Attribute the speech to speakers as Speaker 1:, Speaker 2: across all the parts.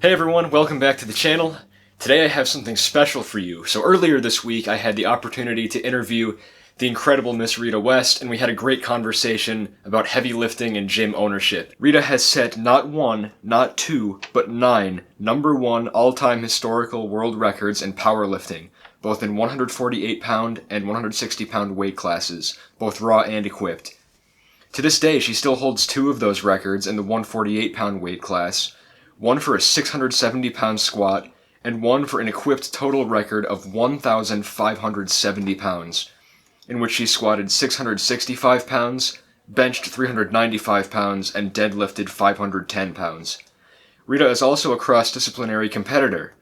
Speaker 1: Hey everyone, welcome back to the channel. Today I have something special for you. So earlier this week I had the opportunity to interview the incredible Miss Rheta West, and we had a great conversation about heavy lifting and gym ownership. Rheta has set not one, not two, but 9 #1 all-time historical world records in powerlifting, both in 148-pound and 160-pound weight classes, both raw and equipped. To this day, she still holds 2 of those records in the 148-pound weight class, one for a 670-pound squat, and one for an equipped total record of 1,570 pounds, in which she squatted 665 pounds, benched 395 pounds, and deadlifted 510 pounds. Rheta is also a cross-disciplinary competitor.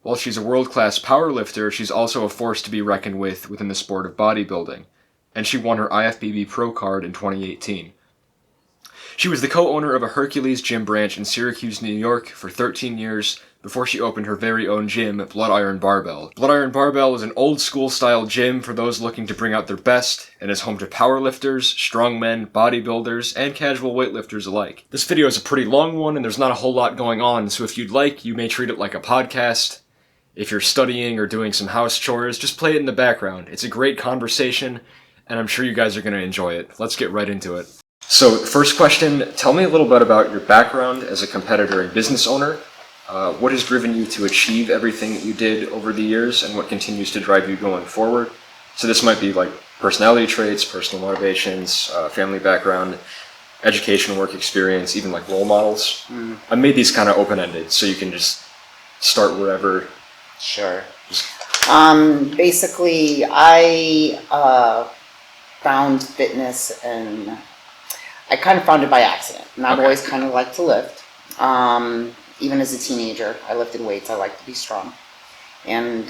Speaker 1: While she's a world-class powerlifter, she's also a force to be reckoned with within the sport of bodybuilding, and she won her IFBB Pro card in 2018. She was the co-owner of a Hercules Gym branch in Syracuse, New York for 13 years before she opened her very own gym, Blood Iron Barbell. Blood Iron Barbell is an old-school style gym for those looking to bring out their best and is home to powerlifters, strongmen, bodybuilders, and casual weightlifters alike. This video is a pretty long one and there's not a whole lot going on, so if you'd like, you may treat it like a podcast. If you're studying or doing some house chores, just play it in the background. It's a great conversation and I'm sure you guys are going to enjoy it. Let's get right into it. So, first question, tell me a little bit about your background as a competitor and business owner. What has driven you to achieve everything that you did over the years, and what continues to drive you going forward? So this might be like personality traits, personal motivations, family background, education, work experience, even like role models. I made these kind of open-ended, so you can just start wherever.
Speaker 2: Sure. Basically, I found fitness and I kind of found it by accident, and I've always kind of liked to lift. Even as a teenager, I lifted weights. I liked to be strong, and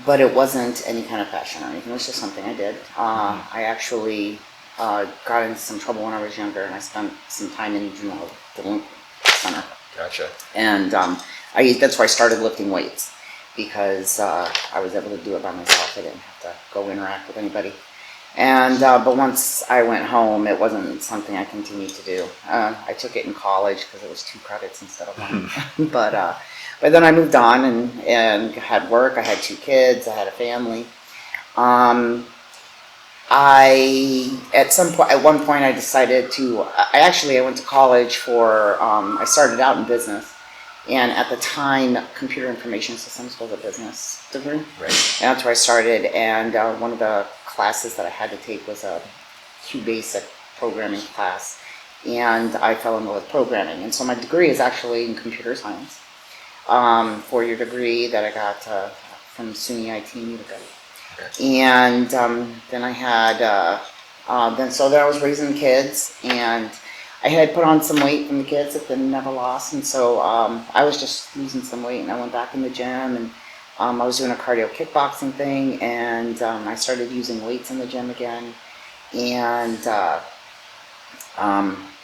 Speaker 2: but it wasn't any kind of passion or anything. It was just something I did. I actually got into some trouble when I was younger, and I spent some time in juvenile delinquent center.
Speaker 1: Gotcha.
Speaker 2: And that's where I started lifting weights because I was able to do it by myself. I didn't have to go interact with anybody. And but once I went home, it wasn't something I continued to do. I took it in college because it was 2 credits instead of 1. But then I moved on and had work. I had 2 kids. I had a family. At one point I decided to. I went to college for. I started out in business, and at the time, computer information systems was a business degree.
Speaker 1: Right.
Speaker 2: And that's where I started. And one of the classes that I had to take was a Q-basic programming class, and I fell in love with programming. And so my degree is actually in computer science, 4-year degree that I got from SUNY IT in Utica. Okay. And then I had then I was raising kids, and I had put on some weight from the kids that then never lost, and so I was just losing some weight, and I went back in the gym, and I was doing a cardio kickboxing thing, and I started using weights in the gym again, and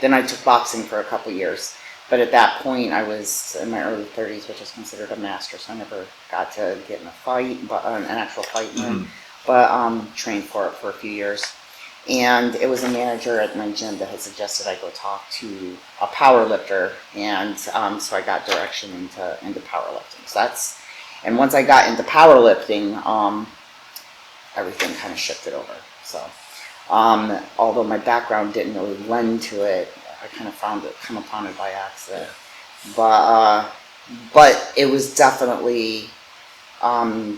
Speaker 2: then I took boxing for a couple years. But at that point, I was in my early 30s, which is considered a master, so I never got to get in a fight, but an actual fight, but trained for it for a few years. And it was a manager at my gym that had suggested I go talk to a powerlifter, and so I got direction into powerlifting. So and once I got into powerlifting, everything kind of shifted over. So, although my background didn't really lend to it, I kind of come upon it by accident. Yeah. But it was definitely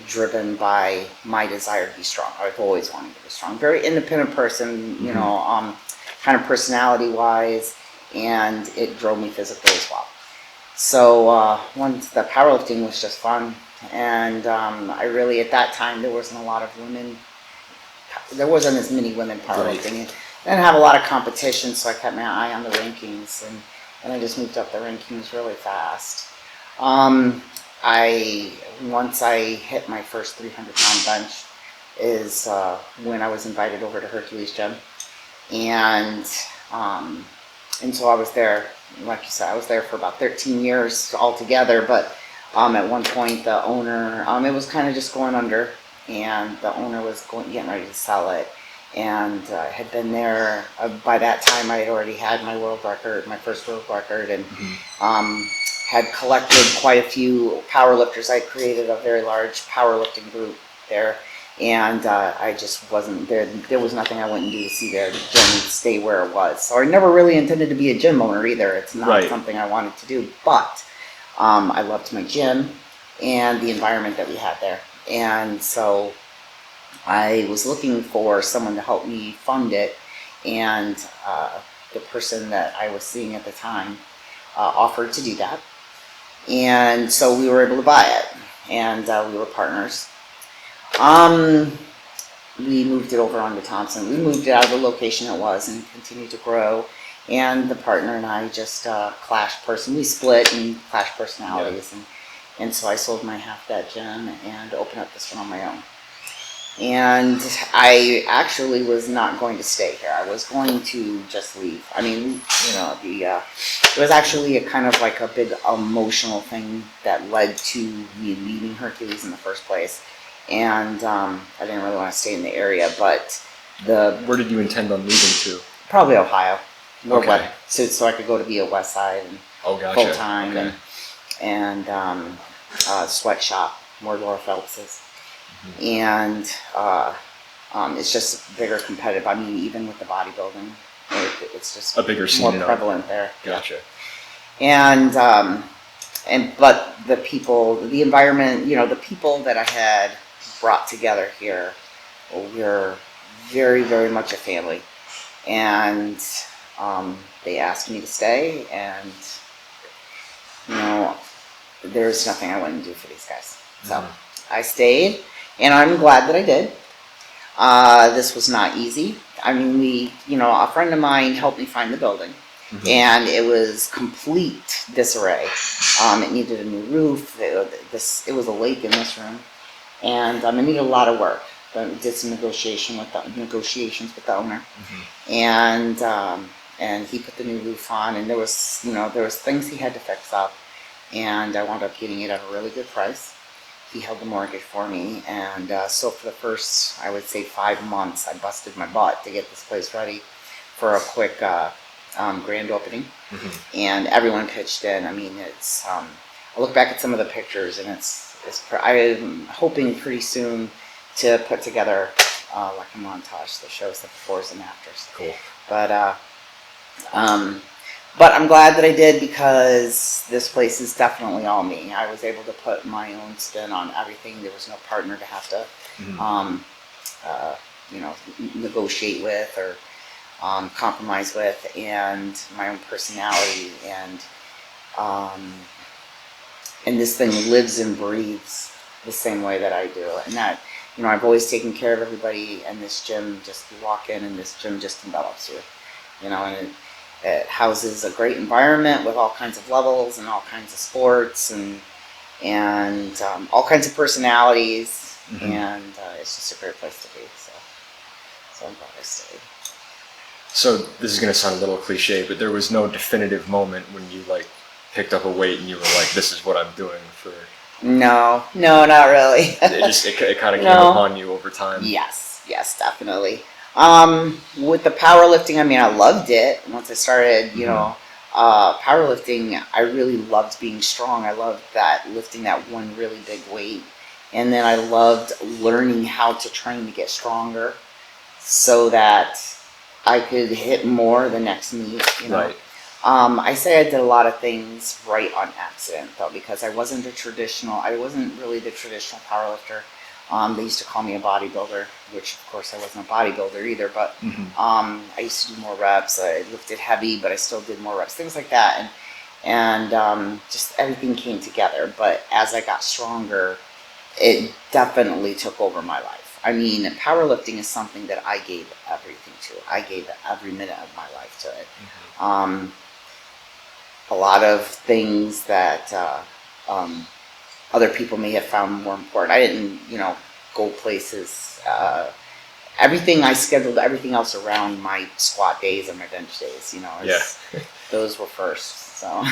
Speaker 2: driven by my desire to be strong. I've always wanted to be strong. Very independent person, you know, kind of personality-wise, and it drove me physically as well. So once the powerlifting was just fun, and I really, at that time, there wasn't a lot of women. There wasn't as many women powerlifting. Right. I didn't have a lot of competition, so I kept my eye on the rankings, and I just moved up the rankings really fast. Once I hit my first 300-pound bench is when I was invited over to Hercules Gym, and so I was there. Like you said, I was there for about 13 years altogether, but at one point the owner, it was kind of just going under, and the owner was getting ready to sell it, and I had been there. By that time I had already had my world record, my first world record, and had collected quite a few powerlifters. I created a very large powerlifting group there, and I just wasn't there. There was nothing I wouldn't do to see the gym stay where it was. So I never really intended to be a gym owner either. It's not something I wanted to do, but I loved my gym and the environment that we had there. And so I was looking for someone to help me fund it, and the person that I was seeing at the time offered to do that. And so we were able to buy it, and we were partners. We moved it over onto Thompson. We moved it out of the location it was and continued to grow. And the partner and I just clashed we split and clashed personalities. And so I sold my half that gym and opened up this one on my own. And I actually was not going to stay here. I was going to just leave. I mean, it was actually a kind of like a big emotional thing that led to me leaving Hercules in the first place. And I didn't really want to stay in the area, but
Speaker 1: Where did you intend on moving to?
Speaker 2: Probably Ohio.
Speaker 1: Okay.
Speaker 2: So I could go to be a West Side and full time and sweatshop, more Laura Phelps's. And it's just bigger competitive. I mean, even with the bodybuilding, it's just
Speaker 1: a bigger scene,
Speaker 2: more prevalent there.
Speaker 1: Gotcha.
Speaker 2: And but the people, the environment, the people that I had brought together here were very, very much a family. And they asked me to stay, and there's nothing I wouldn't do for these guys. So I stayed. And I'm glad that I did. This was not easy. I mean, a friend of mine helped me find the building, and it was complete disarray. It needed a new roof. It was a lake in this room, and it needed a lot of work. But we did some negotiations with the owner, and he put the new roof on. And there was things he had to fix up, and I wound up getting it at a really good price. He held the mortgage for me, and so for the first, I would say, 5 months, I busted my butt to get this place ready for a quick grand opening, and everyone pitched in. I mean, it's I look back at some of the pictures, and I'm hoping pretty soon to put together like a montage that shows the befores and afters.
Speaker 1: Cool.
Speaker 2: But I'm glad that I did, because this place is definitely all me. I was able to put my own spin on everything. There was no partner to have to, negotiate with or compromise with, and my own personality. And this thing lives and breathes the same way that I do. And that, I've always taken care of everybody, and this gym, just you walk in and this gym just envelops you, and it houses a great environment with all kinds of levels and all kinds of sports and all kinds of personalities, and it's just a great place to be. So I'm glad I stayed.
Speaker 1: So this is going to sound a little cliche, but there was no definitive moment when you picked up a weight and you were like, "This is what I'm doing for."
Speaker 2: No, not really.
Speaker 1: it kind of came upon you over time.
Speaker 2: Yes, definitely. With the powerlifting, I mean, I loved it. Once I started, powerlifting, I really loved being strong. I loved lifting that one really big weight. And then I loved learning how to train to get stronger so that I could hit more the next meet,
Speaker 1: Right.
Speaker 2: I say I did a lot of things right on accident, though, because I wasn't really the traditional powerlifter. They used to call me a bodybuilder, which of course I wasn't a bodybuilder either, but I used to do more reps. I lifted heavy, but I still did more reps, things like that. And just everything came together. But as I got stronger, it definitely took over my life. I mean, powerlifting is something that I gave everything to. I gave every minute of my life to it. A lot of things that other people may have found more important. I didn't, go places. I scheduled everything else around my squat days and my bench days. Those were first. So,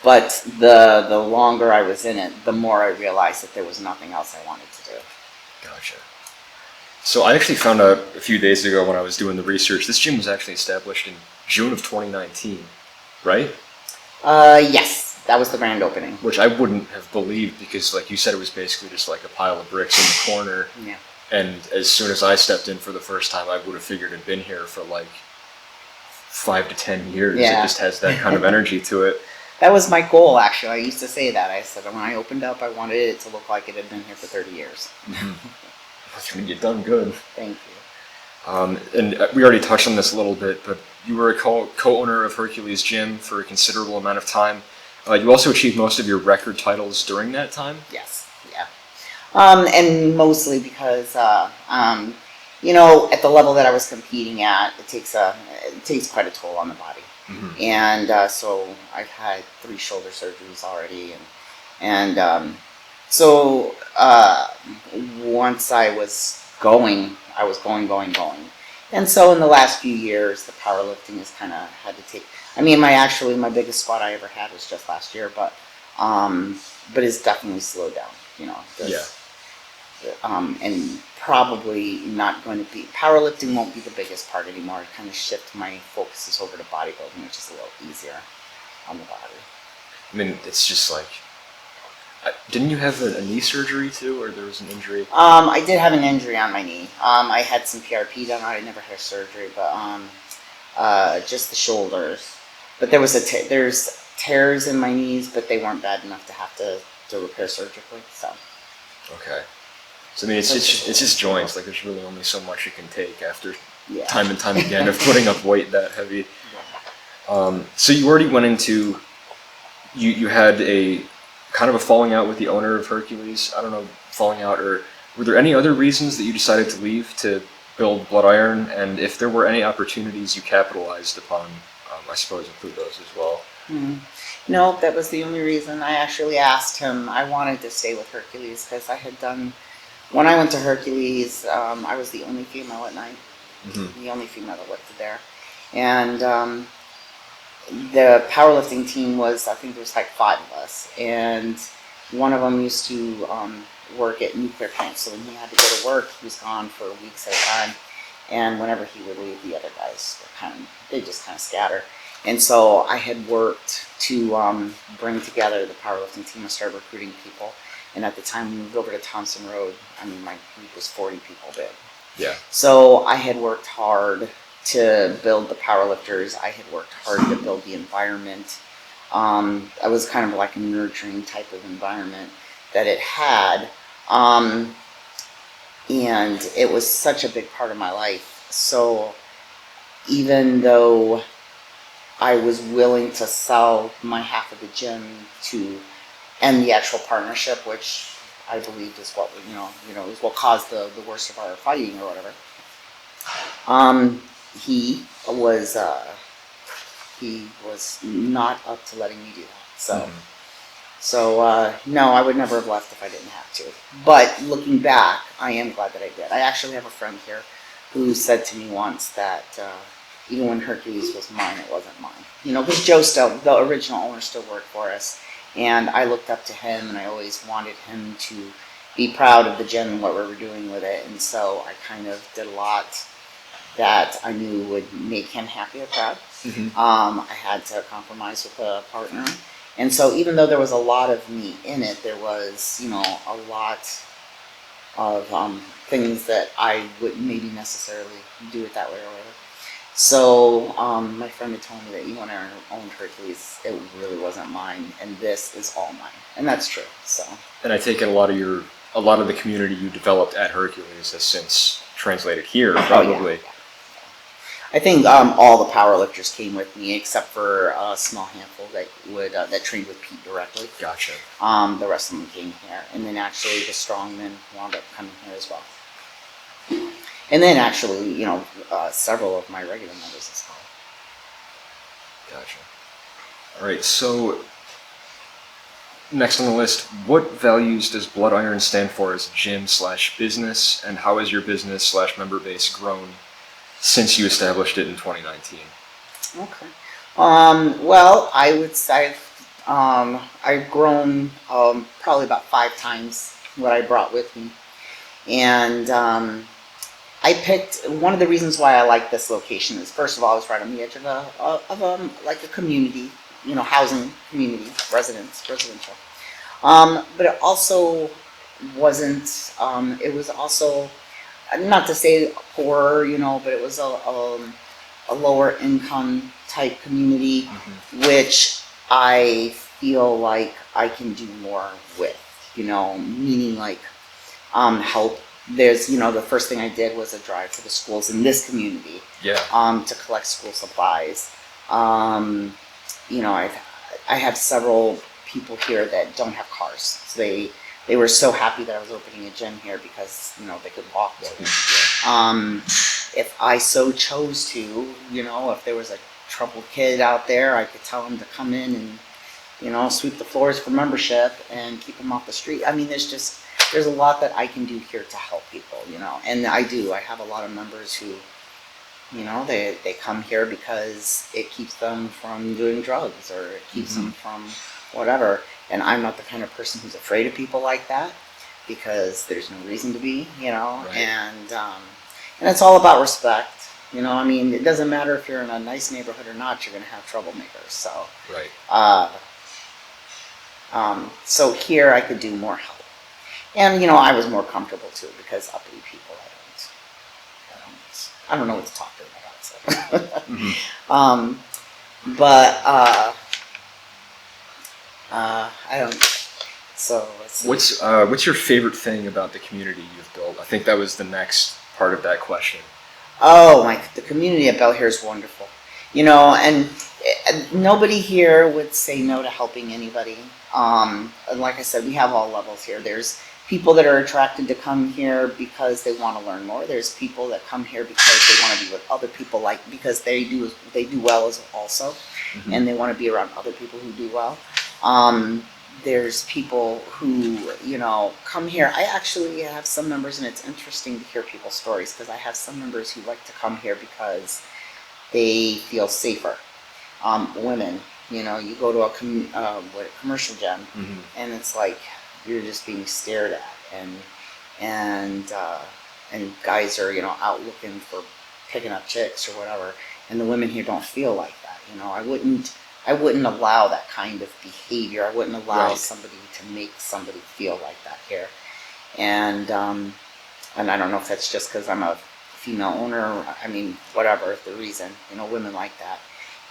Speaker 2: but the longer I was in it, the more I realized that there was nothing else I wanted to do.
Speaker 1: Gotcha. So I actually found out a few days ago when I was doing the research, this gym was actually established in June of 2019. right?
Speaker 2: Yes, that was the grand opening.
Speaker 1: Which I wouldn't have believed because, like you said, it was basically just like a pile of bricks in the corner.
Speaker 2: Yeah.
Speaker 1: And as soon as I stepped in for the first time, I would have figured it'd been here for like 5 to 10 years.
Speaker 2: Yeah.
Speaker 1: It just has that kind of energy to it.
Speaker 2: That was my goal, actually. I used to say that. I said when I opened up, I wanted it to look like it had been here for 30 years.
Speaker 1: I mean, you've done good.
Speaker 2: Thank you.
Speaker 1: And we already touched on this a little bit, but you were a co-owner of Hercules Gym for a considerable amount of time. You also achieved most of your record titles during that time?
Speaker 2: Yes, yeah. And mostly because, you know, at the level that I was competing at, it takes quite a toll on the body. Mm-hmm. And so I've had 3 shoulder surgeries already. So once I was going. And so in the last few years, the powerlifting has kind of had to take. I mean, my biggest squat I ever had was just last year, but it's definitely slowed down. You know.
Speaker 1: Yeah.
Speaker 2: And probably not going to be powerlifting won't be the biggest part anymore. I kind of shift my focuses over to bodybuilding, which is a little easier on the body.
Speaker 1: I mean, it's just like. Didn't you have a knee surgery too, or there was an injury?
Speaker 2: I did have an injury on my knee. I had some PRP done. I never had surgery, but just the shoulders. But there was there's tears in my knees, but they weren't bad enough to have to repair surgically. So.
Speaker 1: Okay. So I mean, it's just joints. Like there's really only so much you can take after time and time again of putting up weight that heavy. So you already went into. You had a. Kind of a falling out with the owner of Hercules. I don't know, falling out, or were there any other reasons that you decided to leave to build Blood Iron? And if there were any opportunities you capitalized upon, I suppose include those as well.
Speaker 2: Mm-hmm. No, that was the only reason. I actually asked him. I wanted to stay with Hercules because I had done. When I went to Hercules, I was the only female at night. Mm-hmm. The only female that worked there, and. The powerlifting team was, I think there was like 5 of us, and one of them used to work at nuclear plants, so when he had to go to work, he was gone for weeks at a time, and whenever he would leave, the other guys were they just kind of scatter. And so I had worked to bring together the powerlifting team. I started recruiting people, and at the time we moved over to Thompson Road, I mean, my group was 40 people big.
Speaker 1: Yeah.
Speaker 2: So I had worked hard to build the powerlifters. I had worked hard to build the environment. I was kind of like a nurturing type of environment that it had. And it was such a big part of my life. So even though I was willing to sell my half of the gym to end the actual partnership, which I believed is what is what caused the worst of our fighting or whatever. He was not up to letting me do that. So, no, I would never have left if I didn't have to. But looking back, I am glad that I did. I actually have a friend here who said to me once that even when Hercules was mine, it wasn't mine. You know, because Joe still, the original owner, still worked for us, and I looked up to him, and I always wanted him to be proud of the gym and what we were doing with it. And so I kind of did a lot that I knew would make him happy or proud. Mm-hmm. I had to compromise with a partner. And so even though there was a lot of me in it, there was, a lot of things that I wouldn't maybe necessarily do it that way or whatever. So my friend had told me that when I owned Hercules, it really wasn't mine, and this is all mine. And that's true. So. And
Speaker 1: I take it a lot of the community you developed at Hercules has since translated here, probably.
Speaker 2: Oh, yeah. I think all the powerlifters came with me, except for a small handful that trained with Pete directly.
Speaker 1: Gotcha.
Speaker 2: The rest of them came here, and then actually the strongmen wound up coming here as well. And then actually, several of my regular members as well.
Speaker 1: Gotcha. All right, so next on the list, what values does Blood Iron stand for as a gym/business, and how has your business/member base grown since you established it in 2019?
Speaker 2: Okay. Well, I would say I've grown probably about 5 times what I brought with me. And I picked, one of the reasons why I like this location is, first of all, it's right on the edge of like a community, housing community, residential. But it also wasn't, it was also, not to say poor, but it was a lower income type community, which I feel like I can do more with, meaning like help. There's, the first thing I did was a drive to the schools in this community, to collect school supplies. I have several people here that don't have cars, so they were so happy that I was opening a gym here because they could walk to it. If I so chose to, if there was a troubled kid out there, I could tell him to come in and sweep the floors for membership and keep them off the street. I mean, there's a lot that I can do here to help people, and I do. I have a lot of members who, they come here because it keeps them from doing drugs, or it keeps them from whatever. And I'm not the kind of person who's afraid of people like that, because there's no reason to be,
Speaker 1: Right.
Speaker 2: And it's all about respect. I mean, it doesn't matter if you're in a nice neighborhood or not, you're going to have troublemakers. So,
Speaker 1: Right.
Speaker 2: So here I could do more help. And, I was more comfortable too, because uppity people, I don't know what to talk to them about. So. But I don't. So
Speaker 1: what's your favorite thing about the community you've built? I think that was the next part of that question.
Speaker 2: Oh, the community at Bell here is wonderful. And nobody here would say no to helping anybody. And like I said, we have all levels here. There's people that are attracted to come here because they want to learn more. There's people that come here because they want to be with other people, because they do well as also, and they want to be around other people who do well. There's people who, come here. I actually have some members, and it's interesting to hear people's stories, because I have some members who like to come here because they feel safer. Women, you go to a commercial gym, and it's like you're just being stared at, and guys are out looking for picking up chicks or whatever, and the women here don't feel like that. I wouldn't allow that kind of behavior. I wouldn't allow somebody to make somebody feel like that here. And I don't know if that's just because I'm a female owner. I mean, whatever the reason, women like that.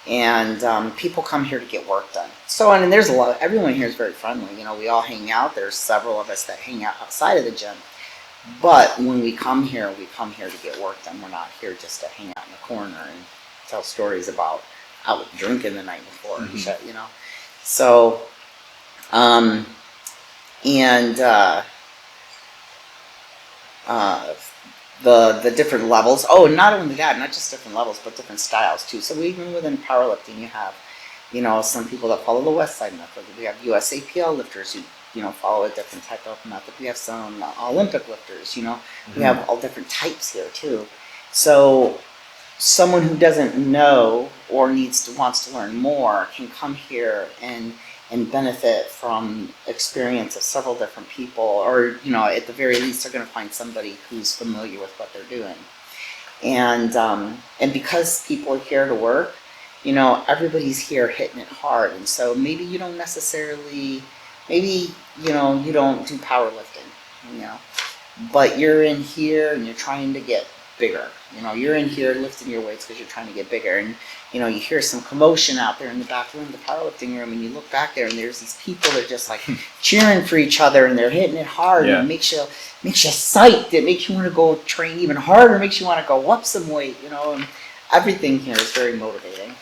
Speaker 2: And people come here to get work done. So, and there's everyone here is very friendly. We all hang out. There's several of us that hang out outside of the gym. But when we come here to get work done. We're not here just to hang out in the corner and tell stories about out drinking the night before and shit, So, the different levels. Oh, not only that, not just different levels, but different styles too. So even within powerlifting, you have, some people that follow the West Side method. We have USAPL lifters who, follow a different type of method. We have some Olympic lifters. We have all different types here too. So someone who doesn't know or wants to learn more can come here and benefit from experience of several different people, or at the very least they're going to find somebody who's familiar with what they're doing. And because people are here to work, everybody's here hitting it hard, and so maybe you don't necessarily, you don't do powerlifting, but you're in here and you're trying to get bigger. You're in here lifting your weights because you're trying to get bigger, and you hear some commotion out there in the back room, the powerlifting room, and you look back there and there's these people that are just like cheering for each other, and they're hitting it hard, and it makes you psyched. It makes you want to go train even harder. It makes you want to go up some weight, and everything here is very motivating.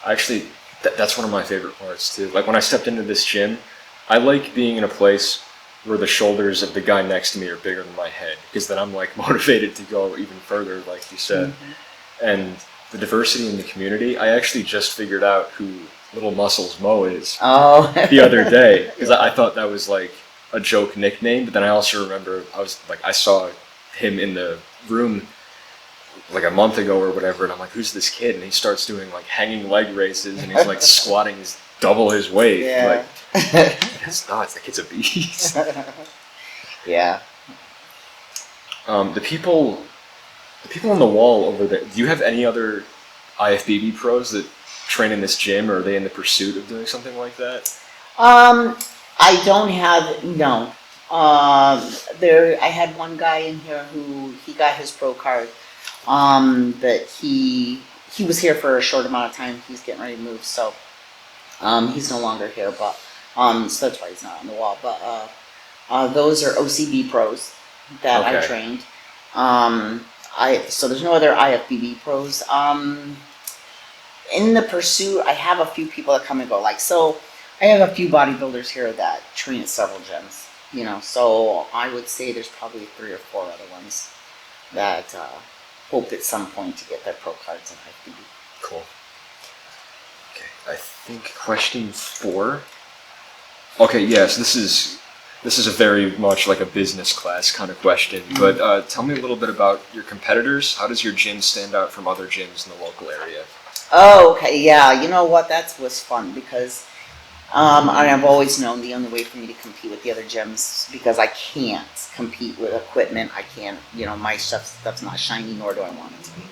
Speaker 1: Actually, that's one of my favorite parts too. Like when I stepped into this gym, I like being in a place where the shoulders of the guy next to me are bigger than my head, because then I'm like motivated to go even further, like you said. And the diversity in the community, I actually just figured out who Little Muscles Mo is the other day, because I thought that was like a joke nickname, but then I also remember I saw him in the room like a month ago or whatever, and I'm like, who's this kid? And he starts doing like hanging leg raises, and he's like squatting double his weight. Like, it's nuts. The kid's a beast.
Speaker 2: Yeah.
Speaker 1: The people on the wall over there, do you have any other IFBB pros that train in this gym, or are they in the pursuit of doing something like that?
Speaker 2: I don't have, no. I had one guy in here who, he got his pro card, but he was here for a short amount of time. He's getting ready to move, so, he's no longer here, but, so that's why he's not on the wall, but, those are OCB pros that I
Speaker 1: Okay.
Speaker 2: trained. So there's no other IFBB pros. In the pursuit, I have a few people that come and go. Like, so I have a few bodybuilders here that train at several gyms, you know, so I would say there's probably 3 or 4 other ones that hope at some point to get their pro cards in IFBB.
Speaker 1: Cool. Okay, I think question 4. Okay, yes, this is a very much like a business class kind of question, but tell me a little bit about your competitors. How does your gym stand out from other gyms in the local area?
Speaker 2: Oh, okay, yeah, you know what, that was fun because I've always known the only way for me to compete with the other gyms, because I can't compete with equipment. I can't, you know, my stuff's not shiny, nor do I want it to be.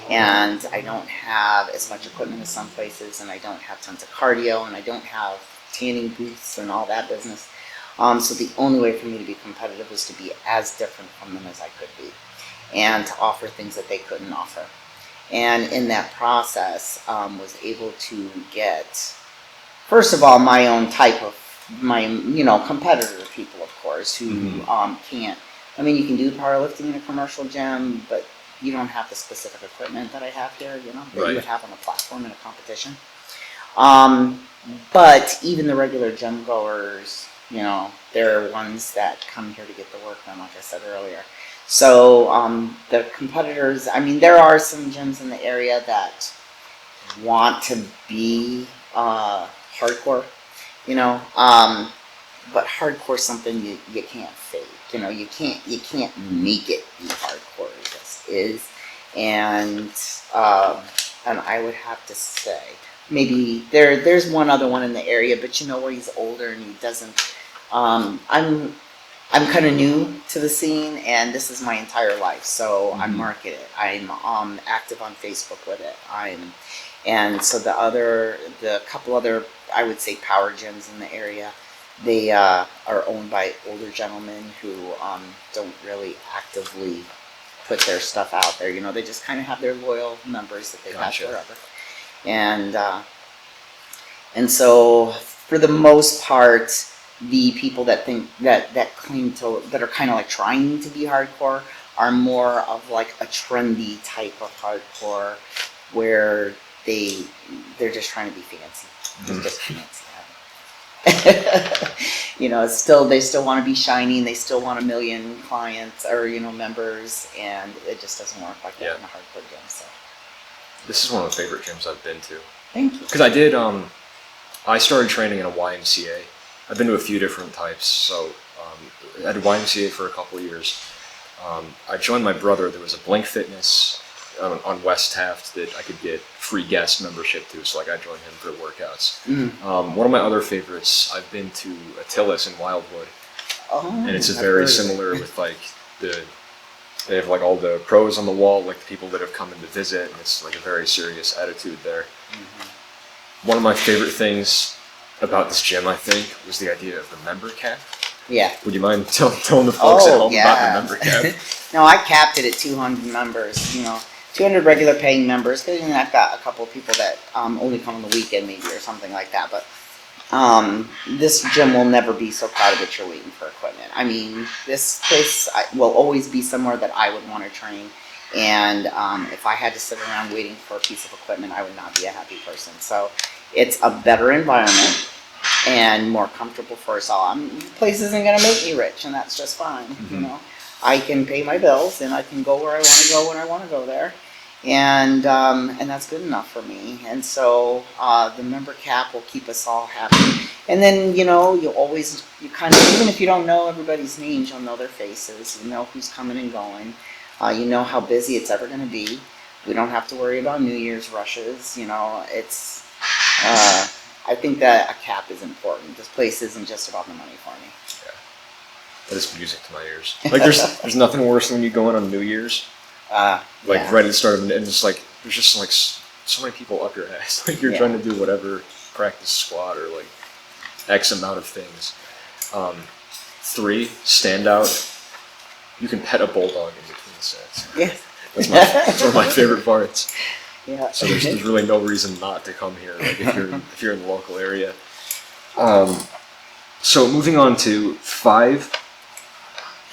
Speaker 2: And I don't have as much equipment as some places, and I don't have tons of cardio, and I don't have tanning booths and all that business. So the only way for me to be competitive was to be as different from them as I could be, and to offer things that they couldn't offer. And in that process, was able to get, first of all, my own type of, competitor people, of course, who can't, I mean, you can do powerlifting in a commercial gym, but you don't have the specific equipment that I have here, you know, that you would have on a platform in a competition. But even the regular gym goers, you know, they're ones that come here to get the work done, like I said earlier. So the competitors, I mean, there are some gyms in the area that want to be hardcore, you know, but hardcore is something you can't fake. You know, you can't make it be hardcore. It just is. And I would have to say, maybe there's one other one in the area, but you know where he's older and he doesn't. I'm kind of new to the scene, and this is my entire life, so I market it. I'm active on Facebook with it. And so the couple other, I would say, power gyms in the area, they are owned by older gentlemen who don't really actively put their stuff out there. You know, they just kind of have their loyal members that they've had forever. And so for the most part, the people that think that claim to, that are kind of like trying to be hardcore, are more of like a trendy type of hardcore, where they're just trying to be fancy. It's just fancy. You know, they still want to be shiny, and they still want 1 million clients or, you know, members, and it just doesn't work like that in a hardcore gym. So
Speaker 1: This is one of the favorite gyms I've been to.
Speaker 2: thank you.
Speaker 1: Because I started training in a YMCA. I've been to a few different types, so I had a YMCA for a couple of years. I joined my brother. There was a Blink Fitness on West Taft that I could get free guest membership to, so like I joined him for workouts. One of my other favorites, I've been to Attilas in Wildwood, and it's very similar with like they have like all the pros on the wall, like the people that have come in to visit, and it's like a very serious attitude there. One of my favorite things about this gym, I think, was the idea of the member cap.
Speaker 2: Yeah.
Speaker 1: Would you mind telling the folks at home about the member cap?
Speaker 2: No, I capped it at 200 members, you know, 200 regular paying members, because I've got a couple of people that only come on the weekend maybe or something like that, but this gym will never be so crowded that you're waiting for equipment. I mean, this place will always be somewhere that I would want to train, and if I had to sit around waiting for a piece of equipment, I would not be a happy person. So it's a better environment and more comfortable for us all. The place isn't going to make me rich, and that's just fine. You know, I can pay my bills, and I can go where I want to go when I want to go there, and that's good enough for me. And so the member cap will keep us all happy. And then, you know, you kind of, even if you don't know everybody's names, you'll know their faces. You know who's coming and going. You know how busy it's ever going to be. We don't have to worry about New Year's rushes. You know, it's. I think that a cap is important. This place isn't just about the money for me.
Speaker 1: That is music to my ears. Like there's nothing worse than when you go in on New Year's, right at the start of it, and it's like there's just like so many people up your ass. Like you're trying to do whatever, practice squat or like X amount of things. 3, stand out. You can pet a bulldog in between sets.
Speaker 2: Yeah.
Speaker 1: That's one of my favorite parts.
Speaker 2: Yeah.
Speaker 1: So there's really no reason not to come here, like if you're in the local area. So moving on to 5,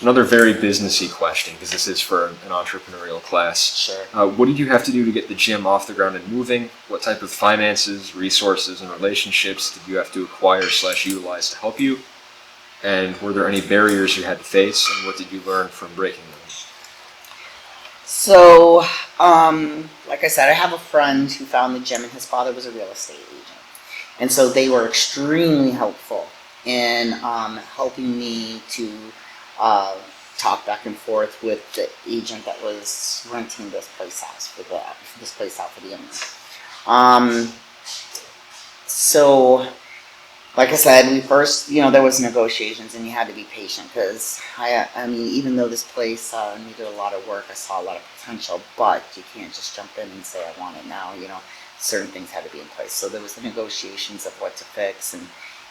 Speaker 1: another very businessy question, because this is for an entrepreneurial class.
Speaker 2: Sure.
Speaker 1: What did you have to do to get the gym off the ground and moving? What type of finances, resources, and relationships did you have to acquire / utilize to help you? And were there any barriers you had to face, and what did you learn from breaking them?
Speaker 2: So, like I said, I have a friend who found the gym, and his father was a real estate agent. And so they were extremely helpful in helping me to talk back and forth with the agent that was renting this place out for the owner. So, like I said, we first, there was negotiations, and you had to be patient because I mean, even though this place needed a lot of work, I saw a lot of potential, but you can't just jump in and say I want it now. Certain things had to be in place. So there was the negotiations of what to fix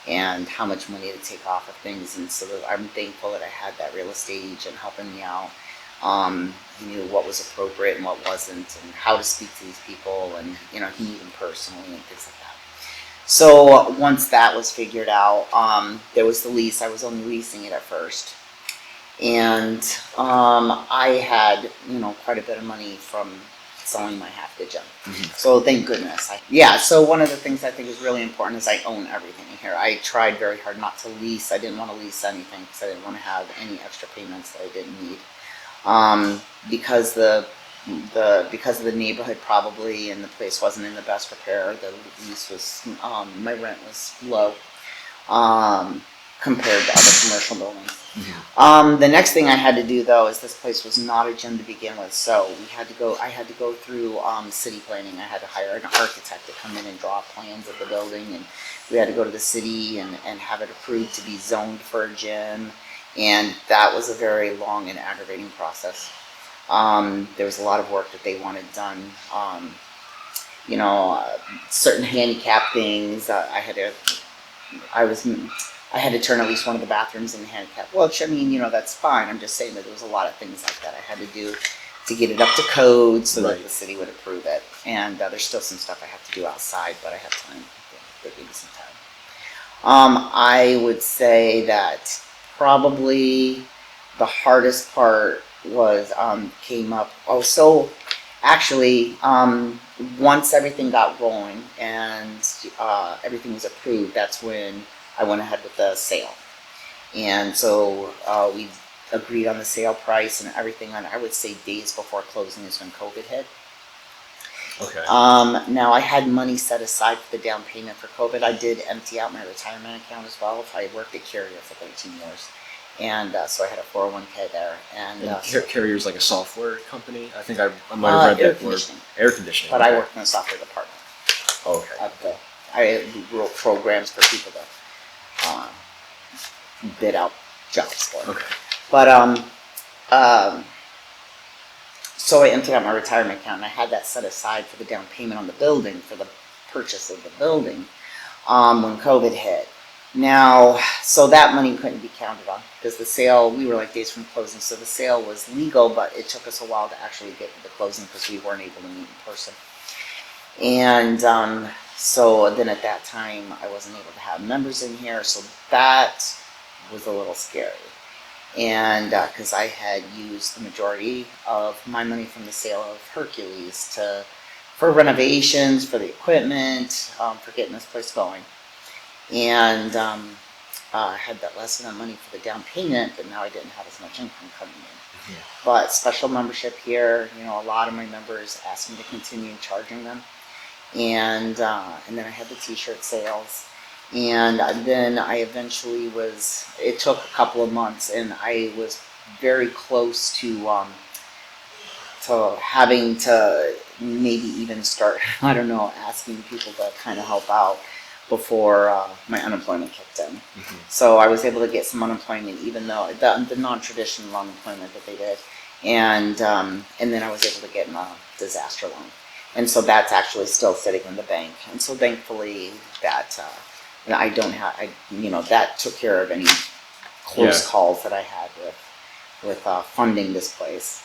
Speaker 2: and how much money to take off of things, and so I'm thankful that I had that real estate agent helping me out. He knew what was appropriate and what wasn't, and how to speak to these people, and he knew them personally and things like that. So once that was figured out, there was the lease. I was only leasing it at first, and I had quite a bit of money from selling my half the gym. Mm-hmm. So thank goodness. So one of the things I think is really important is I own everything in here. I tried very hard not to lease. I didn't want to lease anything because I didn't want to have any extra payments that I didn't need. Because of the neighborhood probably, and the place wasn't in the best repair, the lease was, my rent was low compared to other commercial buildings. Mm-hmm. The next thing I had to do though is this place was not a gym to begin with, so I had to go through city planning. I had to hire an architect to come in and draw plans of the building, and we had to go to the city and have it approved to be zoned for a gym, and that was a very long and aggravating process. There was a lot of work that they wanted done. Certain handicap things. I had to turn at least one of the bathrooms into handicap. Which, I mean, that's fine. I'm just saying that there was a lot of things like that I had to do to get it up to code so that the city would approve it. And there's still some stuff I have to do outside, but I have time. They'll give me some time. I would say that probably the hardest part was came up. Once everything got rolling and everything was approved, that's when I went ahead with the sale. And so we agreed on the sale price and everything, and I would say days before closing is when COVID hit.
Speaker 1: Okay.
Speaker 2: Now I had money set aside for the down payment for COVID. I did empty out my retirement account as well. I worked at Carrier for 13 years. And so I had a 401k there. And
Speaker 1: Carrier's like a software company? I think I might have read that word. Air conditioning.
Speaker 2: But I worked in the software department.
Speaker 1: Oh, okay.
Speaker 2: I wrote programs for people to bid out jobs for.
Speaker 1: Okay.
Speaker 2: But so I emptied out my retirement account, and I had that set aside for the down payment on the building, for the purchase of the building, when COVID hit. Now, so that money couldn't be counted on because the sale, we were like days from closing, so the sale was legal, but it took us a while to actually get to the closing because we weren't able to meet in person. And so then at that time, I wasn't able to have members in here, so that was a little scary. And because I had used the majority of my money from the sale of Hercules for renovations, for the equipment, for getting this place going. And I had that less than money for the down payment, but now I didn't have as much income coming in. Yeah. But special membership here, a lot of my members asked me to continue charging them. And then I had the t-shirt sales. And then I eventually it took a couple of months, and I was very close to having to maybe even start, asking people to kind of help out before my unemployment kicked in. So I was able to get some unemployment, even though the non-traditional unemployment that they did, and then I was able to get a disaster loan, and so that's actually still sitting in the bank. And so thankfully that I don't have, that took care of any close calls that I had with funding this place.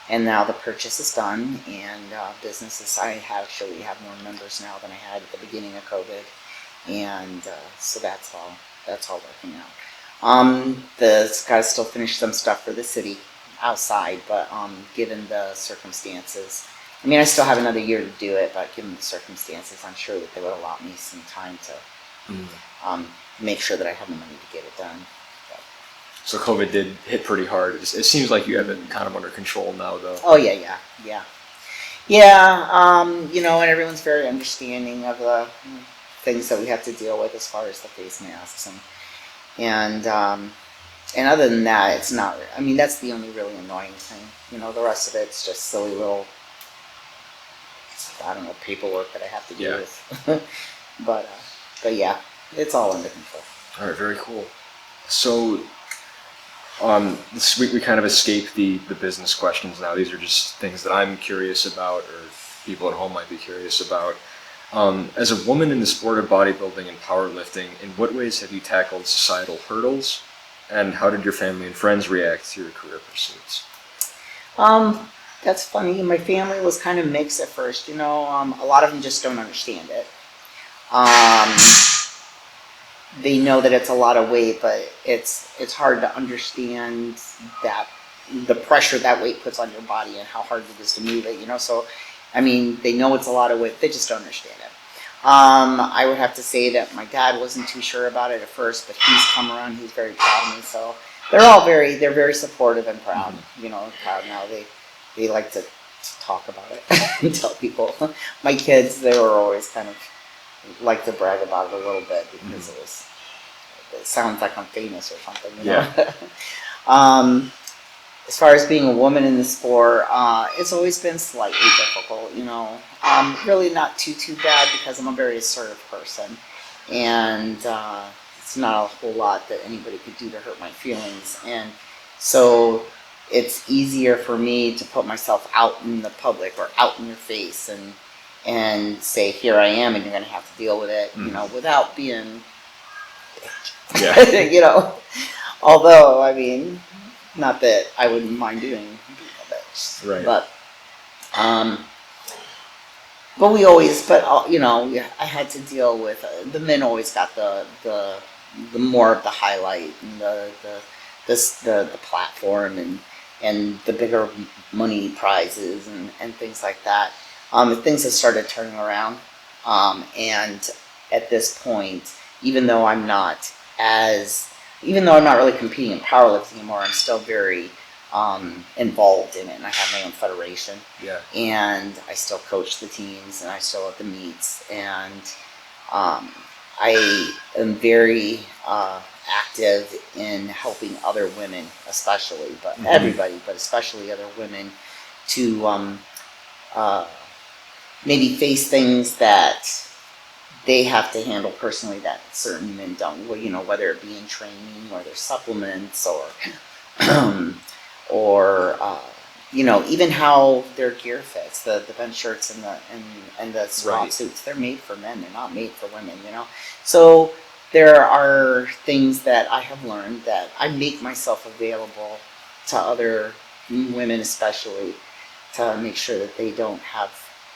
Speaker 2: And now the purchase is done, and businesses, I actually have more members now than I had at the beginning of COVID, and so that's all working out. The guys still finish some stuff for the city outside, but given the circumstances, I mean, I still have another year to do it, but given the circumstances, I'm sure that they would allow me some time to make sure that I have the money to get it done.
Speaker 1: So COVID did hit pretty hard. It seems like you have it kind of under control now, though.
Speaker 2: Oh yeah. And everyone's very understanding of the things that we have to deal with as far as the face masks and other than that, it's not. I mean, that's the only really annoying thing. The rest of it's just silly little, I don't know, paperwork that I have to do with. but yeah, it's all under control.
Speaker 1: All right, very cool. So. This week we kind of escape the business questions now. These are just things that I'm curious about, or people at home might be curious about. As a woman in the sport of bodybuilding and powerlifting, in what ways have you tackled societal hurdles, and how did your family and friends react to your career pursuits?
Speaker 2: That's funny. My family was kind of mixed at first. A lot of them just don't understand it. They know that it's a lot of weight, but it's hard to understand that the pressure that weight puts on your body and how hard it is to move it, So, I mean, they know it's a lot of weight. They just don't understand it. I would have to say that my dad wasn't too sure about it at first, but he's come around. He's very proud of me. So they're very supportive and proud, proud now. They like to talk about it and tell people. My kids, they were always kind of like to brag about it a little bit because it sounds like I'm famous or something,
Speaker 1: Yeah.
Speaker 2: As far as being a woman in the sport, it's always been slightly difficult, really not too bad because I'm a very assertive person, and it's not a whole lot that anybody could do to hurt my feelings, and so it's easier for me to put myself out in the public or out in your face and say, here I am, and you're going to have to deal with it, without being, although, I mean, not that I wouldn't mind doing a bitch,
Speaker 1: right.
Speaker 2: But we always, I had to deal with, the men always got the more of the highlight and the platform and the bigger money prizes and things like that. Things have started turning around, and at this point, even though I'm not really competing in powerlifting anymore, I'm still very involved in it, and I have my own federation.
Speaker 1: Yeah.
Speaker 2: And I still coach the teams, and I still at the meets, and I am very active in helping other women, especially, but everybody, but especially other women, to maybe face things that they have to handle personally that certain men don't. Well, whether it be in training or their supplements or even how their gear fits. The bench shirts and the squat suits, they're made for men. They're not made for women. So there are things that I have learned that I make myself available to other women, especially, to make sure that they don't have,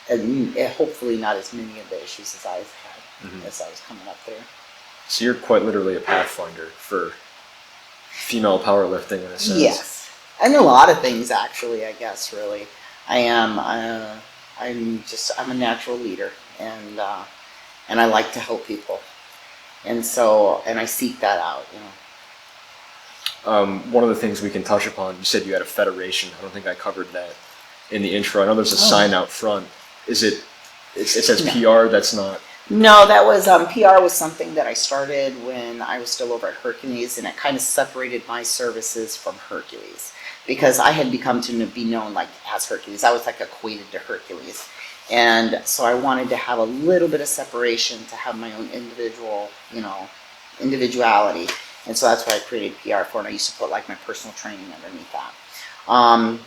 Speaker 2: and hopefully not as many of the issues as I've had as I was coming up there.
Speaker 1: So you're quite literally a pathfinder for female powerlifting in a sense.
Speaker 2: Yes, and a lot of things actually. I guess really, I am. I'm a natural leader, and I like to help people, and I seek that out.
Speaker 1: One of the things we can touch upon. You said you had a federation. I don't think I covered that in the intro. I know there's a sign out front. Is it? It says PR. That's not.
Speaker 2: No, that was PR was something that I started when I was still over at Hercules, and it kind of separated my services from Hercules because I had become to be known like as Hercules. I was like equated to Hercules, And so I wanted to have a little bit of separation to have my own individual, individuality. And so that's why I created PR for, and I used to put like my personal training underneath that.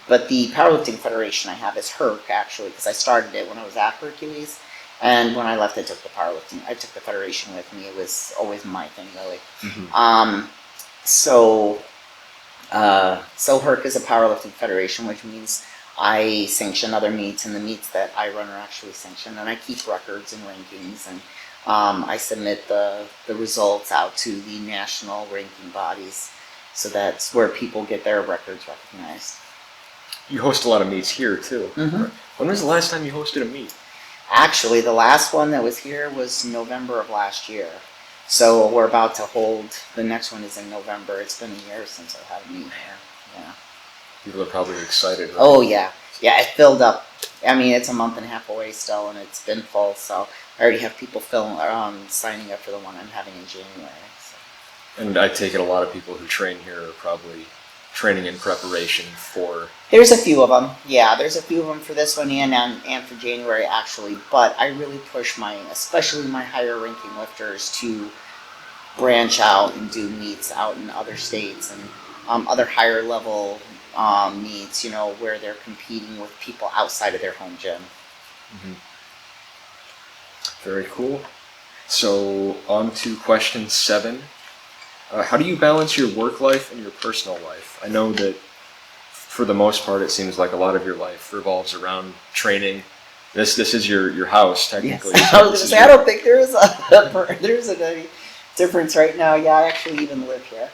Speaker 2: But the Powerlifting Federation I have is Herc, actually, because I started it when I was at Hercules. And when I left, I took the Federation with me. It was always my thing, really. So Herc is a powerlifting federation, which means I sanction other meets, and the meets that I run are actually sanctioned, and I keep records and rankings, and I submit the results out to the national ranking bodies, so that's where people get their records recognized.
Speaker 1: You host a lot of meets here too. When was the last time you hosted a meet?
Speaker 2: Actually, the last one that was here was November of last year. So we're about to hold, the next one is in November. It's been a year since I've had a meet here. Yeah.
Speaker 1: People are probably excited, right?
Speaker 2: Oh, yeah. Yeah, it filled up. I mean, it's a month and a half away still, and it's been full. So I already have people signing up for the one I'm having in January. So.
Speaker 1: And I take it a lot of people who train here are probably training in preparation for...
Speaker 2: There's a few of them. Yeah, there's a few of them for this one and for January, actually. But I really push especially my higher ranking lifters to branch out and do meets out in other states and other higher level meets, where they're competing with people outside of their home gym.
Speaker 1: Very cool. So on to question 7. How do you balance your work life and your personal life? I know that for the most part, it seems like a lot of your life revolves around training. This is your house, technically.
Speaker 2: Yes. I was going to say, I don't think there is any difference right now. Yeah, I actually even live here.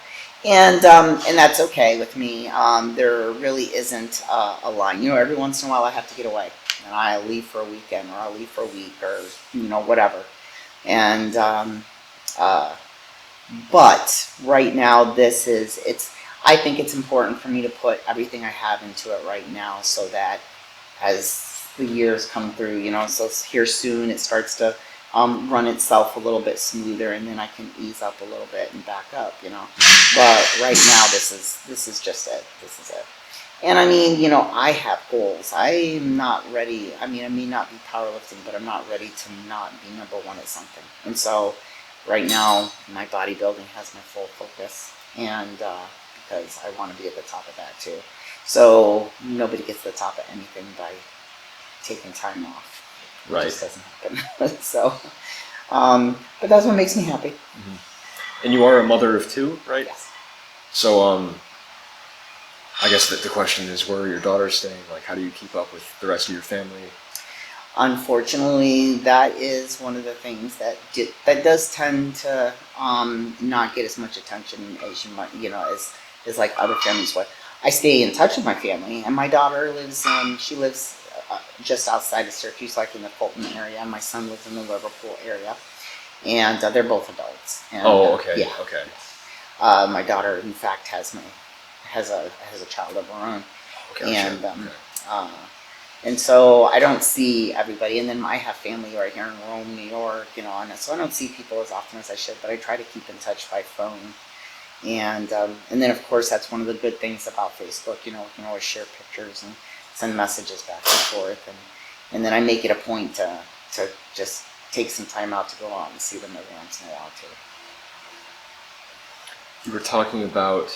Speaker 2: And that's okay with me. There really isn't a line. Every once in a while I have to get away. And I leave for a weekend, or I'll leave for a week, or, whatever. And, but right now I think it's important for me to put everything I have into it right now, so that as the years come through, so here soon it starts to run itself a little bit smoother, and then I can ease up a little bit and back up, But right now this is just it. This is it. And I mean, I have goals. I'm not ready. I mean, I may not be powerlifting, but I'm not ready to not be number one at something. And so right now, my bodybuilding has my full focus, and because I want to be at the top of that too. So nobody gets to the top of anything by taking time off.
Speaker 1: Right.
Speaker 2: It just doesn't happen. So, but that's what makes me happy.
Speaker 1: And you are a mother of 2, right?
Speaker 2: Yes.
Speaker 1: So, I guess the question is, where are your daughters staying? Like, how do you keep up with the rest of your family?
Speaker 2: Unfortunately, that is one of the things that does tend to not get as much attention as you might, as like other families would. I stay in touch with my family, and my daughter lives just outside of Syracuse, like in the Fulton area. My son lives in the Liverpool area, and they're both adults. And,
Speaker 1: okay.
Speaker 2: Yeah.
Speaker 1: Okay.
Speaker 2: My daughter, in fact, has a child of her own, and and so I don't see everybody. And then I have family right here in Rome, New York, and so I don't see people as often as I should. But I try to keep in touch by phone. And then, of course, that's one of the good things about Facebook. We can always share pictures and send messages back and forth. And then I make it a point to just take some time out to go out and see them every once in a while, too.
Speaker 1: You were talking about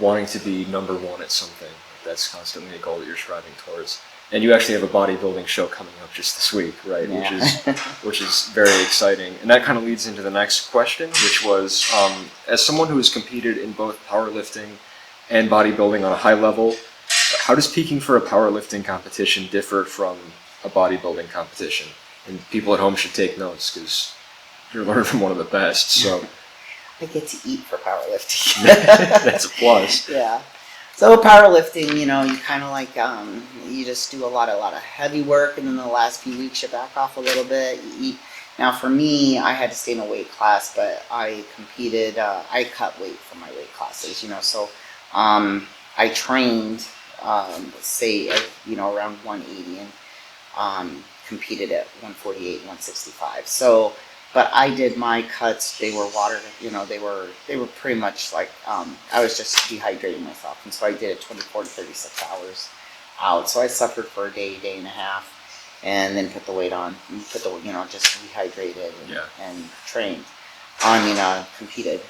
Speaker 1: wanting to be number one at something. That's constantly a goal that you're striving towards. And you actually have a bodybuilding show coming up just this week, right?
Speaker 2: Yeah.
Speaker 1: Which is very exciting. And that kind of leads into the next question, which was, as someone who has competed in both powerlifting and bodybuilding on a high level, how does peaking for a powerlifting competition differ from a bodybuilding competition? And people at home should take notes, because you're learning from one of the best. So
Speaker 2: I get to eat for powerlifting.
Speaker 1: That's a plus.
Speaker 2: Yeah. So powerlifting, you kind of like, you just do a lot of heavy work, and then the last few weeks you back off a little bit, you eat. Now for me, I had to stay in a weight class, but I competed, I cut weight for my weight classes, so I trained, say, around 180 and competed at 148, 165. So, but I did my cuts, they were water, they were pretty much like, I was just dehydrating myself. And so I did it 24 to 36 hours out. So I suffered for a day and a half. and then put the weight on. And put the, just rehydrated and trained. Competed.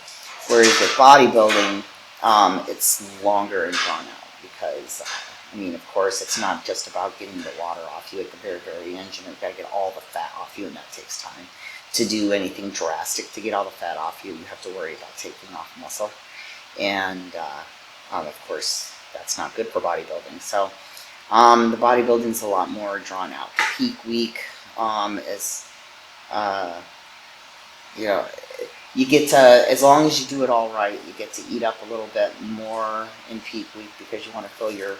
Speaker 2: Whereas with bodybuilding, it's longer and drawn out because, of course, it's not just about getting the water off you at the very, very end. You've got to get all the fat off you, and that takes time. To do anything drastic to get all the fat off you, you have to worry about taking off muscle. And, of course, that's not good for bodybuilding. So the bodybuilding's a lot more drawn out. The peak week is, you get to, as long as you do it all right, you get to eat up a little bit more in peak week because you want to fill your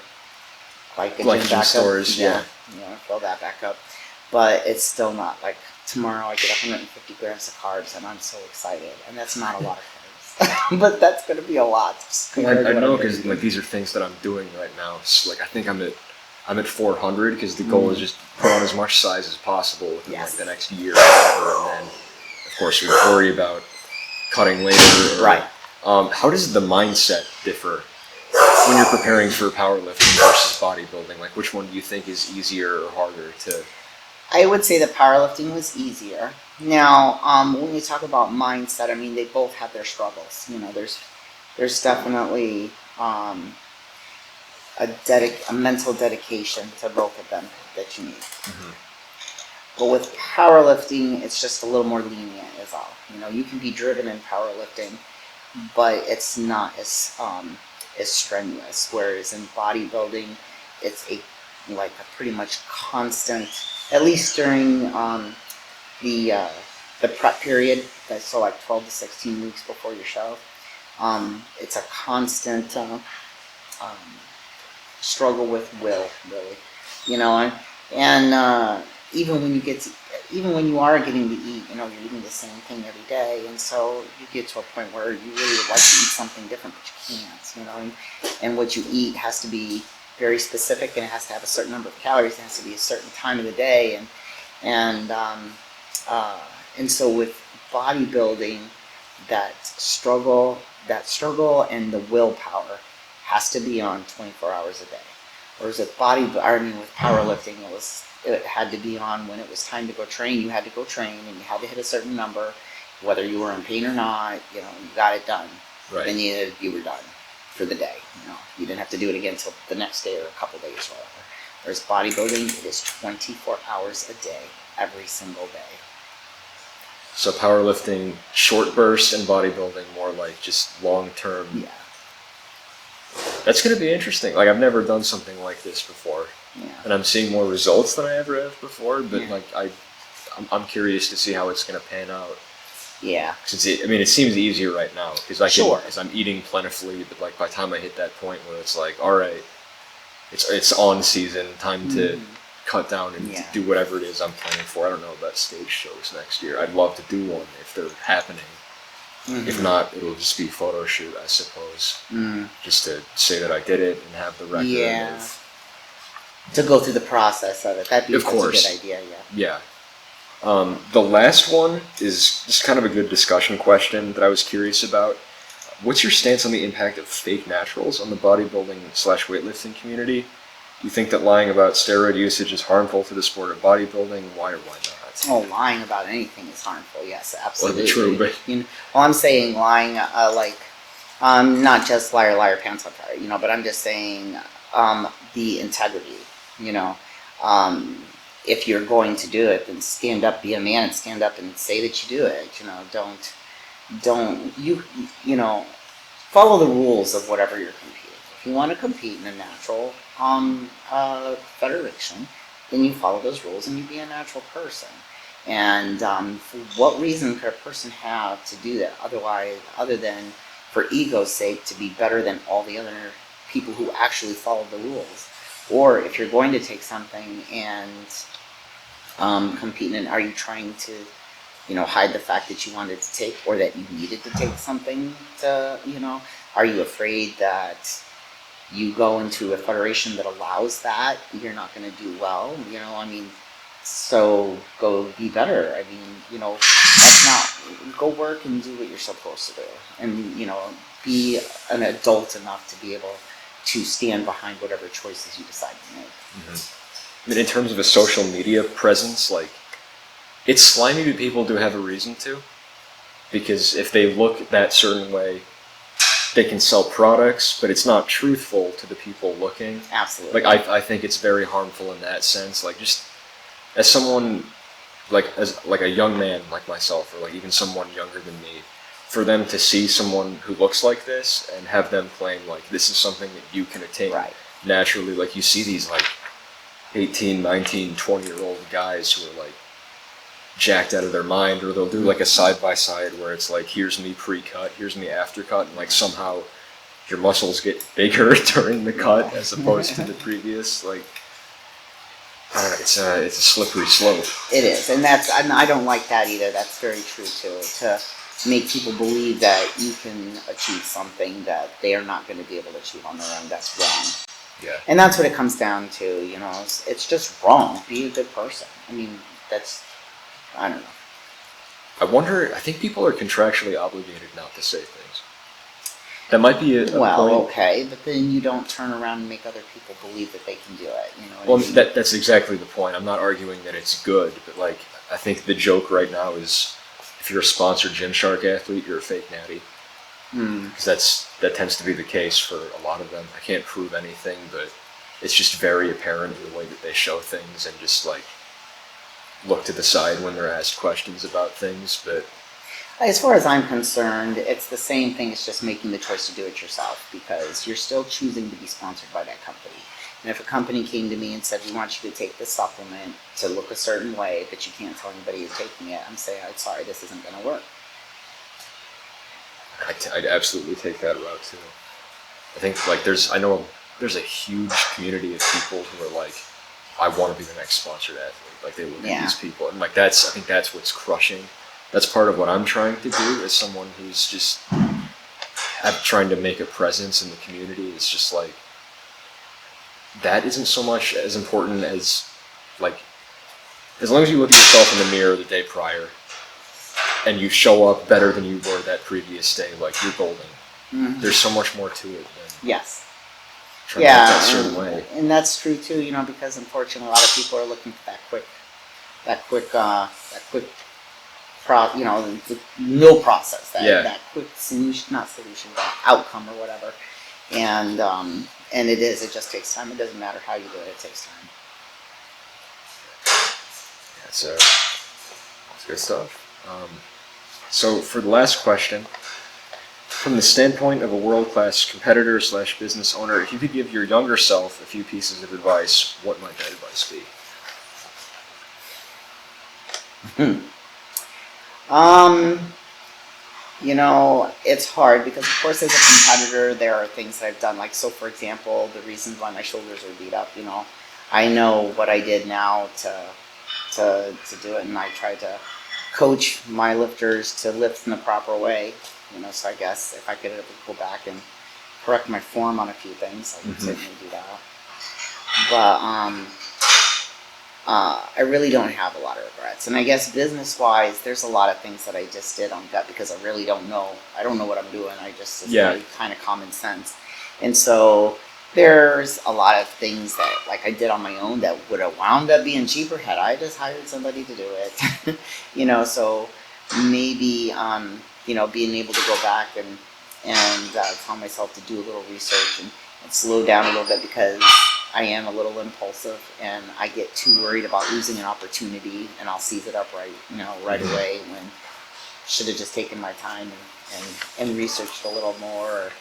Speaker 2: glycogen stores. You want to fill that back up. But it's still not like tomorrow I get 150 grams of carbs and I'm so excited. And that's not a lot of carbs. But that's going to be a lot.
Speaker 1: I know, because these are things that I'm doing right now. So, I think I'm at 400 because the goal is just put on as much size as possible within the next year or whatever. And then, of course, we worry about cutting later.
Speaker 2: Right.
Speaker 1: How does the mindset differ when you're preparing for powerlifting versus bodybuilding? Which one do you think is easier or harder to?
Speaker 2: I would say that powerlifting was easier. Now, when you talk about mindset, they both have their struggles. There's definitely a mental dedication to both of them that you need. Mm-hmm. But with powerlifting, it's just a little more lenient is all. You can be driven in powerlifting, but it's not as strenuous. Whereas in bodybuilding, it's a pretty much constant, at least during the prep period, so 12 to 16 weeks before your show. It's a constant struggle with will, really. And even when you are getting to eat, you're eating the same thing every day, and so you get to a point where you really would like to eat something different, but you can't. And what you eat has to be very specific, and it has to have a certain number of calories. It has to be a certain time of the day, and so with bodybuilding, that struggle and the willpower has to be on 24 hours a day. Whereas with powerlifting, it had to be on when it was time to go train. You had to go train, and you had to hit a certain number, whether you were in pain or not. You got it done.
Speaker 1: Right.
Speaker 2: Then you were done for the day. You didn't have to do it again until the next day or a couple days or whatever. Whereas bodybuilding, it is 24 hours a day, every single day.
Speaker 1: So powerlifting, short bursts, and bodybuilding, more just long-term.
Speaker 2: Yeah.
Speaker 1: That's going to be interesting. I've never done something like this before.
Speaker 2: Yeah.
Speaker 1: And I'm seeing more results than I ever have before, but I'm curious to see how it's going to pan out.
Speaker 2: Yeah.
Speaker 1: It seems easier right now because I'm eating plentifully, but by the time I hit that point where it's all right, it's on season, time to cut down and do whatever it is I'm planning for. I don't know about stage shows next year. I'd love to do one if they're happening. Mm-hmm. If not, it'll just be a photo shoot, I suppose. Mm. Just to say that I did it and have the record.
Speaker 2: Yeah. To go through the process of it. That'd be a good idea,
Speaker 1: Yeah. The last one is just kind of a good discussion question that I was curious about. What's your stance on the impact of fake naturals on the bodybuilding/weightlifting community? Do you think that lying about steroid usage is harmful to the sport of bodybuilding? Why or why not?
Speaker 2: Oh, lying about anything is harmful. Yes, absolutely.
Speaker 1: Well, true, but
Speaker 2: I'm saying lying, not just liar, liar, pants on fire. But I'm just saying the integrity. If you're going to do it, then stand up, be a man, and stand up and say that you do it. Don't follow the rules of whatever you're competing. If you want to compete in a natural federation, then you follow those rules and you be a natural person. And for what reason could a person have to do that other than for ego's sake to be better than all the other people who actually follow the rules? Or if you're going to take something and compete in it, are you trying to hide the fact that you wanted to take or that you needed to take something to, are you afraid that you go into a federation that allows that, you're not going to do well, so go be better. That's not, go work and do what you're supposed to do. And, be an adult enough to be able to stand behind whatever choices you decide to make.
Speaker 1: Mm-hmm. I mean, in terms of a social media presence, like, it's slimy to people do have a reason to, because if they look that certain way, they can sell products, but it's not truthful to the people looking.
Speaker 2: Absolutely.
Speaker 1: Like, I think it's very harmful in that sense. Like, just as someone, as a young man like myself, or like even someone younger than me, for them to see someone who looks like this and have them claim like this is something that you can attain naturally. Like, you see these like 18, 19, 20-year-old guys who are like jacked out of their mind, or they'll do like a side-by-side where it's like, here's me pre-cut, here's me after cut, and like somehow your muscles get bigger during the cut as opposed to the previous. Like, I don't know, it's a slippery slope.
Speaker 2: It is, and I don't like that either. That's very true too. To make people believe that you can achieve something that they are not going to be able to achieve on their own. That's wrong.
Speaker 1: Yeah.
Speaker 2: And that's what it comes down to. You know, it's just wrong. Be a good person. I mean, I don't know.
Speaker 1: I think people are contractually obligated not to say things. That might be a
Speaker 2: well,
Speaker 1: point.
Speaker 2: Okay, but then you don't turn around and make other people believe that they can do it. You know.
Speaker 1: Well,
Speaker 2: I mean?
Speaker 1: that's exactly the point. I'm not arguing that it's good, but like, I think the joke right now is, if you're a sponsored Gymshark athlete, you're a fake natty. Because that tends to be the case for a lot of them. I can't prove anything, but it's just very apparent in the way that they show things and just like look to the side when they're asked questions about things. But
Speaker 2: as far as I'm concerned, it's the same thing. It's just making the choice to do it yourself, because you're still choosing to be sponsored by that company. And if a company came to me and said, we want you to take this supplement to look a certain way, but you can't tell anybody you're taking it, I'm saying, I'm sorry, this isn't going to work.
Speaker 1: I'd absolutely take that route too. I think like there's a huge community of people who are like, I want to be the next sponsored athlete. Like, they look at these people, and like I think that's what's crushing. That's part of what I'm trying to do as someone who's just trying to make a presence in the community. It's just like, that isn't so much as important as, like, as long as you look at yourself in the mirror the day prior and you show up better than you were that previous day, like, you're golden. Mm-hmm. There's so much more to it than trying to act that certain way.
Speaker 2: And that's true too, you know, because unfortunately a lot of people are looking for that quick the meal process, that quick solution, not solution, but outcome or whatever. And it just takes time. It doesn't matter how you do it, it takes time.
Speaker 1: That's good stuff. So for the last question, from the standpoint of a world-class competitor / business owner, if you could give your younger self a few pieces of advice, what might that advice be?
Speaker 2: You know, it's hard because, of course, as a competitor, there are things that I've done. Like, so for example, the reasons why my shoulders are beat up, you know, I know what I did now to do it, and I try to coach my lifters to lift in the proper way, you know, so I guess if I could ever go back and correct my form on a few things, I would certainly do that. But I really don't have a lot of regrets. And I guess business-wise, there's a lot of things that I just did on gut because I really don't know. I don't know what I'm doing. It's really kind of common sense. And so there's a lot of things that, like, I did on my own that would have wound up being cheaper had I just hired somebody to do it. You know, so maybe, you know, being able to go back and tell myself to do a little research and slow down a little bit, because I am a little impulsive and I get too worried about losing an opportunity, and I'll seize it up right away, when should have just taken my time and researched a little more, or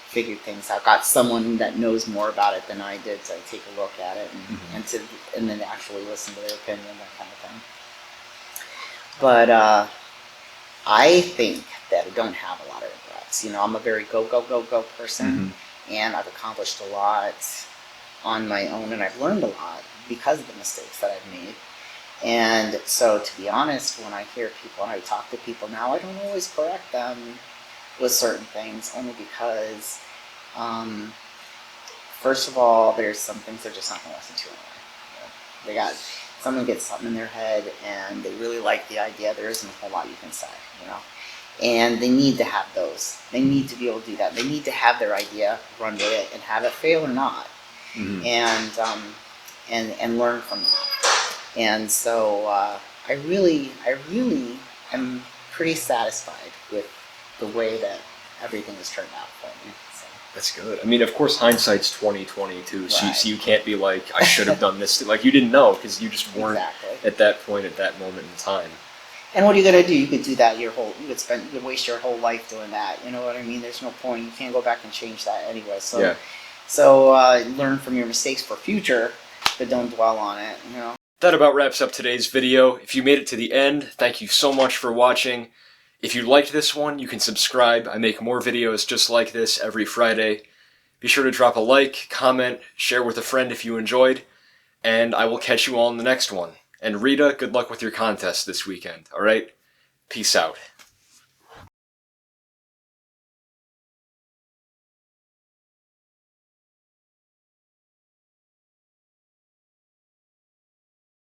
Speaker 2: figured things out. Got someone that knows more about it than I did to take a look at it and then actually listen to their opinion, that kind of thing. But I think that I don't have a lot of regrets. You know, I'm a very go person, and I've accomplished a lot on my own, and I've learned a lot because of the mistakes that I've made. And so, to be honest, when I hear people and I talk to people now, I don't always correct them with certain things, only because, first of all, there's some things they're just not going to listen to anyway. Someone gets something in their head and they really like the idea. There isn't a whole lot you can say, you know. And they need to have those. They need to be able to do that. They need to have their idea, run with it, and have it fail or not. And and learn from that. And so I really am pretty satisfied with the way that everything has turned out for me. So.
Speaker 1: That's good. I mean, of course, hindsight's 20/20 too. So,
Speaker 2: Right.
Speaker 1: so you can't be like, I should have done this. Like you didn't know because you just weren't
Speaker 2: Exactly.
Speaker 1: at that point at that moment in time.
Speaker 2: And what are you gonna do? You could do that you could waste your whole life doing that. You know what I mean? There's no point. You can't go back and change that anyway. So,
Speaker 1: Yeah.
Speaker 2: so learn from your mistakes for future, but don't dwell on it. You know.
Speaker 1: That about wraps up today's video. If you made it to the end, thank you so much for watching. If you liked this one, you can subscribe. I make more videos just like this every Friday. Be sure to drop a like, comment, share with a friend if you enjoyed, and I will catch you all in the next one. And Rheta, good luck with your contest this weekend, alright? Peace out.